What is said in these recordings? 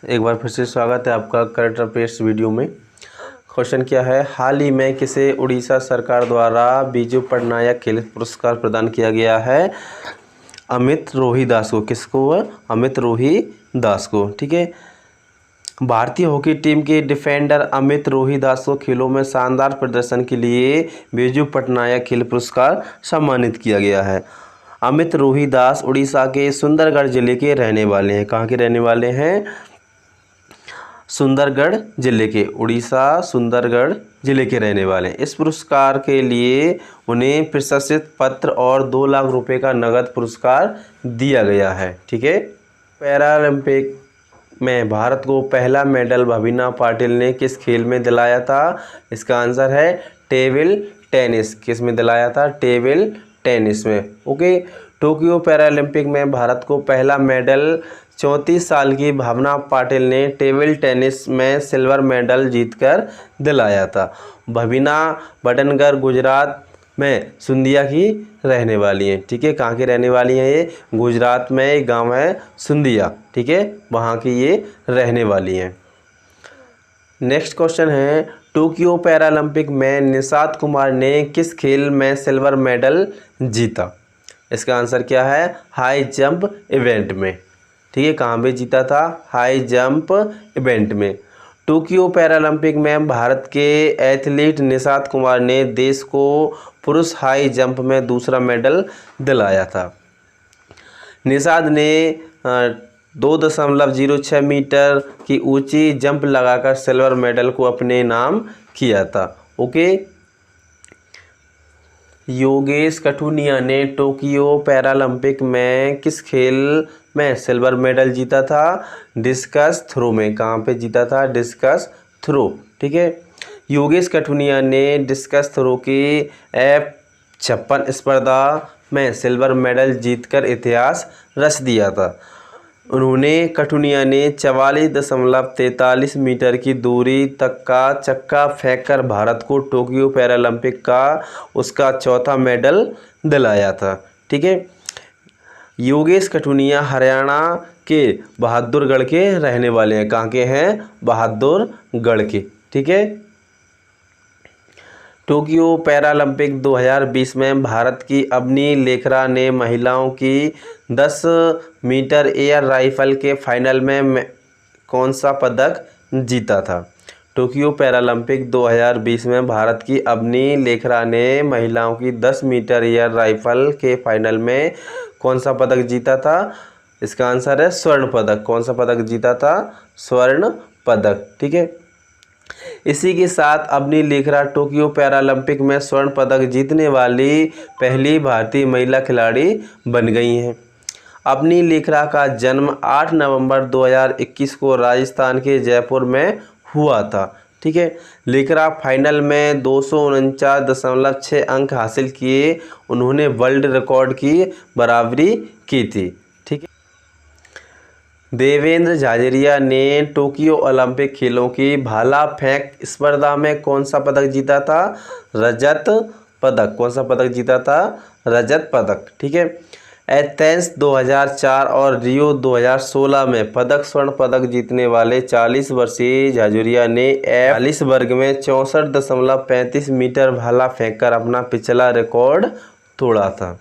एक बार फिर से स्वागत है आपका करंट अफेयर्स वीडियो में। क्वेश्चन क्या है, हाल ही में किसे उड़ीसा सरकार द्वारा बिजू पटनायक खेल पुरस्कार प्रदान किया गया है? अमित रोहिदास को। किसको? अमित रोहिदास को। ठीक है। भारतीय हॉकी टीम के डिफेंडर अमित रोहिदास को खेलों में शानदार प्रदर्शन के लिए बिजू पटनायक खेल पुरस्कार सम्मानित किया गया है। अमित रोहिदास उड़ीसा के सुंदरगढ़ जिले के रहने वाले हैं। कहाँ के रहने वाले हैं? सुंदरगढ़ जिले के, उड़ीसा सुंदरगढ़ जिले के रहने वाले हैं। इस पुरस्कार के लिए उन्हें प्रशस्ति पत्र और 2 लाख रुपए का नगद पुरस्कार दिया गया है। ठीक है। पैरालंपिक में भारत को पहला मेडल भविना पाटिल ने किस खेल में दिलाया था? इसका आंसर है टेबल टेनिस। किस में दिलाया था? टेबल टेनिस में। ओके। टोक्यो पैरालंपिक में भारत को पहला मेडल 34 साल की भावना पाटिल ने टेबल टेनिस में सिल्वर मेडल जीतकर दिलाया था। भविना बटनगर गुजरात में सुंदिया की रहने वाली हैं। ठीक है। कहाँ की रहने वाली हैं ये? गुजरात में एक गांव है सुंदिया। ठीक है। वहाँ की ये रहने वाली हैं। नेक्स्ट क्वेश्चन है, टोक्यो पैरालंपिक में निषाद कुमार ने किस खेल में सिल्वर मेडल जीता? इसका आंसर क्या है? हाई जंप इवेंट में। ठीक है। कहाँ पे जीता था? हाई जंप इवेंट में। टोक्यो पैरालंपिक में भारत के एथलीट निषाद कुमार ने देश को पुरुष हाई जंप में दूसरा मेडल दिलाया था। निषाद ने 2.06 मीटर की ऊंची जंप लगाकर सिल्वर मेडल को अपने नाम किया था। ओके। योगेश कठुनिया ने टोक्यो पैरालंपिक में किस खेल में सिल्वर मेडल जीता था? डिस्कस थ्रो में। कहाँ पे जीता था? Discus throw. ठीक है। योगेश कठुनिया ने डिस्कस थ्रो की F56 स्पर्धा में सिल्वर मेडल जीतकर इतिहास रच दिया था। कठुनिया ने 44.43 मीटर की दूरी तक का चक्का फेंककर भारत को टोक्यो पैरालंपिक का उसका चौथा मेडल दिलाया था। ठीक है। योगेश कठुनिया हरियाणा के बहादुरगढ़ के रहने वाले हैं। कहाँ के हैं? बहादुरगढ़ के। ठीक है। टोक्यो पैरालंपिक 2020 में भारत की अवनी लेखरा ने महिलाओं की 10 मीटर एयर राइफल के फाइनल में कौन सा पदक जीता था? टोक्यो पैरालंपिक 2020 में भारत की अवनी लेखरा ने महिलाओं की 10 मीटर एयर राइफल के फाइनल में कौन सा पदक जीता था? इसका आंसर है स्वर्ण पदक। कौन सा पदक जीता था? स्वर्ण पदक। ठीक है। इसी के साथ अवनी लेखरा टोक्यो पैरालंपिक में स्वर्ण पदक जीतने वाली पहली भारतीय महिला खिलाड़ी बन गई हैं। अवनी लेखरा का जन्म 8 नवंबर 2021 को राजस्थान के जयपुर में हुआ था। ठीक है। लेखरा फाइनल में 249.6 अंक हासिल किए। उन्होंने वर्ल्ड रिकॉर्ड की बराबरी की थी। ठीक है। देवेंद्र झाझरिया ने टोक्यो ओलंपिक खेलों की भाला फेंक स्पर्धा में कौन सा पदक जीता था? रजत पदक। कौन सा पदक जीता था? रजत पदक। ठीक है। एथेंस 2004 और रियो 2016 में पदक स्वर्ण पदक जीतने वाले 40 वर्षीय झाझरिया ने 40 वर्ग में 64.35 मीटर भाला फेंककर अपना पिछला रिकॉर्ड तोड़ा था।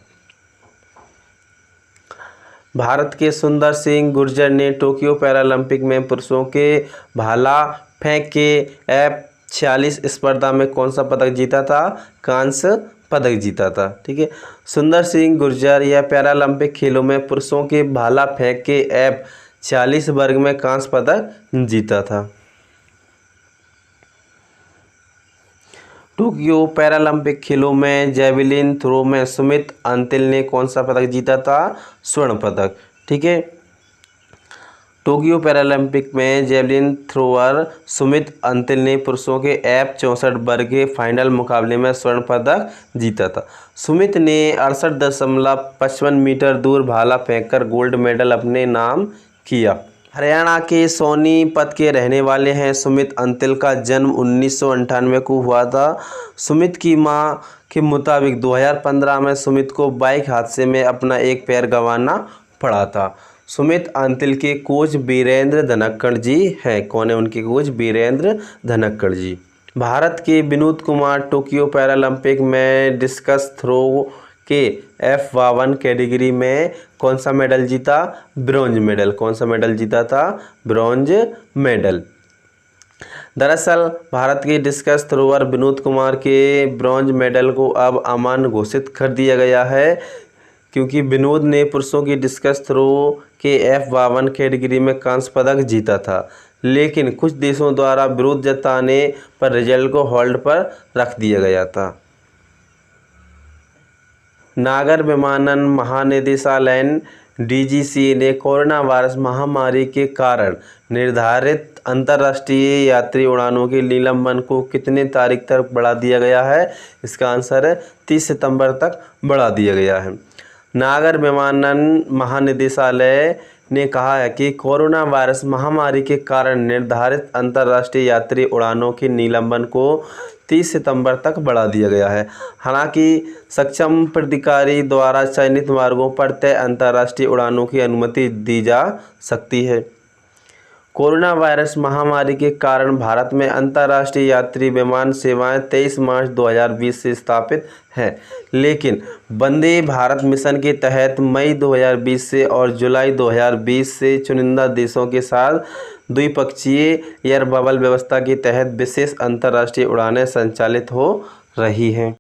भारत के सुंदर सिंह गुर्जर ने टोक्यो पैरालंपिक में पुरुषों के भाला फेंक के F46 स्पर्धा में कौन सा पदक जीता था? कांस्य पदक जीता था। ठीक है। सुंदर सिंह गुर्जर यह पैरालंपिक खेलों में पुरुषों के भाला फेंक के F46 वर्ग में कांस्य पदक जीता था। टोक्यो पैरालंपिक खेलों में जेवलिन थ्रो में सुमित अंतिल ने कौन सा पदक जीता था? स्वर्ण पदक। ठीक है। टोक्यो पैरालंपिक में जेवलिन थ्रोअर सुमित अंतिल ने पुरुषों के F64 वर्ग के फाइनल मुकाबले में स्वर्ण पदक जीता था। सुमित ने 68.55 मीटर दूर भाला फेंककर गोल्ड मेडल अपने नाम किया। हरियाणा के सोनीपत के रहने वाले हैं। सुमित अंतिल का जन्म 1998 को हुआ था। सुमित की मां के मुताबिक 2015 में सुमित को बाइक हादसे में अपना एक पैर गंवाना पड़ा था। सुमित अंतिल के कोच वीरेंद्र धनखड़ जी हैं। कौन है उनके कोच? वीरेंद्र धनखड़ जी। भारत के विनोद कुमार टोक्यो पैरालंपिक में डिस्कस थ्रो के F52 कैटेगरी में कौन सा मेडल जीता? Bronze medal. कौन सा मेडल जीता था? Bronze medal. दरअसल भारत के डिस्कस थ्रोअर विनोद कुमार के ब्रॉन्ज मेडल को अब अमान्य घोषित कर दिया गया है, क्योंकि विनोद ने पुरुषों की डिस्कस थ्रो के F52 कैटेगरी में कांस्य पदक जीता था, लेकिन कुछ देशों द्वारा विरोध जताने पर रिजल्ट को होल्ड पर रख दिया गया था। नागर विमानन महानिदेशालय DGCA ने कोरोना वायरस महामारी के कारण निर्धारित अंतर्राष्ट्रीय यात्री उड़ानों के निलंबन को कितने तारीख तक बढ़ा दिया गया है? इसका आंसर है 30 सितंबर तक बढ़ा दिया गया है। नागर विमानन महानिदेशालय ने कहा है कि कोरोना वायरस महामारी के कारण निर्धारित अंतर्राष्ट्रीय यात्री उड़ानों के निलंबन को 30 सितंबर तक बढ़ा दिया गया है। हालांकि सक्षम प्राधिकारी द्वारा चयनित मार्गों पर तय अंतर्राष्ट्रीय उड़ानों की अनुमति दी जा सकती है। कोरोना वायरस महामारी के कारण भारत में अंतर्राष्ट्रीय यात्री विमान सेवाएं 23 मार्च 2020 से स्थापित हैं, लेकिन वंदे भारत मिशन के तहत मई 2020 से और जुलाई 2020 से चुनिंदा देशों के साथ द्विपक्षीय एयर बबल व्यवस्था के तहत विशेष अंतर्राष्ट्रीय उड़ानें संचालित हो रही हैं।